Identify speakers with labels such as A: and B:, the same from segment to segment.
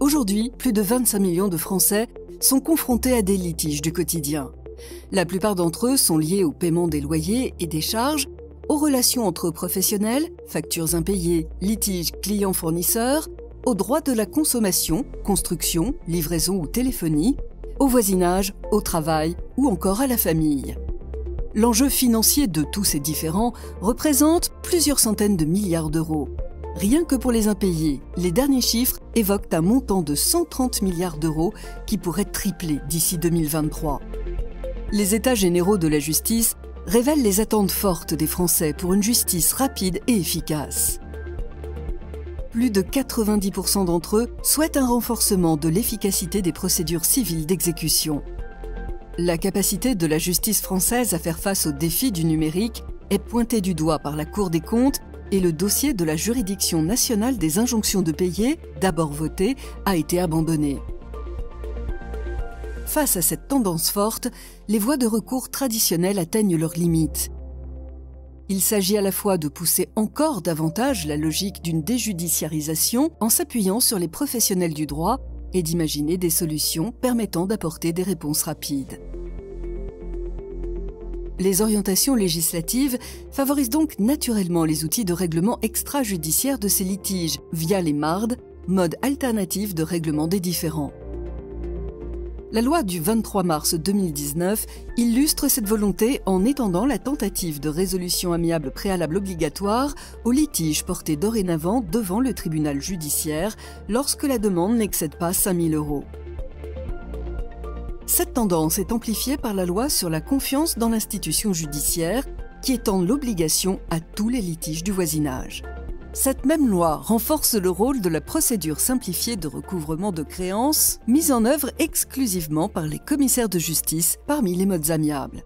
A: Aujourd'hui, plus de 25 millions de Français sont confrontés à des litiges du quotidien. La plupart d'entre eux sont liés au paiement des loyers et des charges, aux relations entre professionnels, factures impayées, litiges clients-fournisseurs, aux droits de la consommation, construction, livraison ou téléphonie, au voisinage, au travail ou encore à la famille. L'enjeu financier de tous ces différends représente plusieurs centaines de milliards d'euros. Rien que pour les impayés, les derniers chiffres évoquent un montant de 130 milliards d'euros qui pourrait tripler d'ici 2023. Les États généraux de la justice révèlent les attentes fortes des Français pour une justice rapide et efficace. Plus de 90% d'entre eux souhaitent un renforcement de l'efficacité des procédures civiles d'exécution. La capacité de la justice française à faire face aux défis du numérique est pointée du doigt par la Cour des comptes et le dossier de la juridiction nationale des injonctions de payer, d'abord voté, a été abandonné. Face à cette tendance forte, les voies de recours traditionnelles atteignent leurs limites. Il s'agit à la fois de pousser encore davantage la logique d'une déjudiciarisation en s'appuyant sur les professionnels du droit et d'imaginer des solutions permettant d'apporter des réponses rapides. Les orientations législatives favorisent donc naturellement les outils de règlement extrajudiciaire de ces litiges via les MARD, mode alternatif de règlement des différends. La loi du 23 mars 2019 illustre cette volonté en étendant la tentative de résolution amiable préalable obligatoire aux litiges portés dorénavant devant le tribunal judiciaire lorsque la demande n'excède pas 5 000 €. Cette tendance est amplifiée par la loi sur la confiance dans l'institution judiciaire qui étend l'obligation à tous les litiges du voisinage. Cette même loi renforce le rôle de la procédure simplifiée de recouvrement de créances, mise en œuvre exclusivement par les commissaires de justice parmi les modes amiables.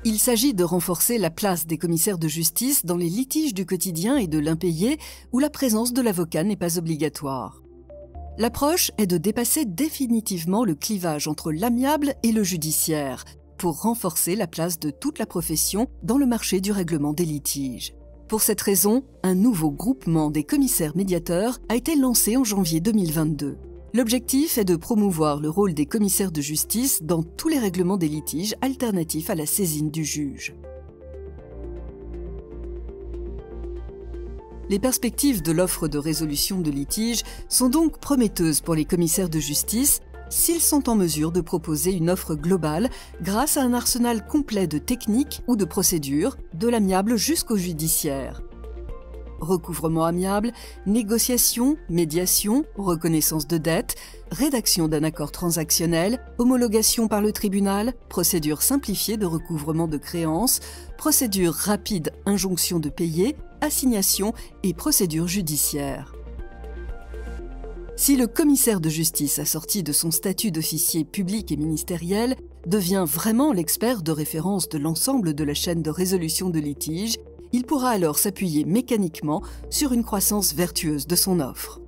A: Il s'agit de renforcer la place des commissaires de justice dans les litiges du quotidien et de l'impayé où la présence de l'avocat n'est pas obligatoire. L'approche est de dépasser définitivement le clivage entre l'amiable et le judiciaire pour renforcer la place de toute la profession dans le marché du règlement des litiges. Pour cette raison, un nouveau groupement des commissaires médiateurs a été lancé en janvier 2022. L'objectif est de promouvoir le rôle des commissaires de justice dans tous les règlements des litiges alternatifs à la saisine du juge. Les perspectives de l'offre de résolution de litiges sont donc prometteuses pour les commissaires de justice s'ils sont en mesure de proposer une offre globale grâce à un arsenal complet de techniques ou de procédures, de l'amiable jusqu'au judiciaire. Recouvrement amiable, négociation, médiation, reconnaissance de dette, rédaction d'un accord transactionnel, homologation par le tribunal, procédure simplifiée de recouvrement de créances, procédure rapide injonction de payer, assignation et procédure judiciaire. Si le commissaire de justice assorti de son statut d'officier public et ministériel devient vraiment l'expert de référence de l'ensemble de la chaîne de résolution de litiges, il pourra alors s'appuyer mécaniquement sur une croissance vertueuse de son offre.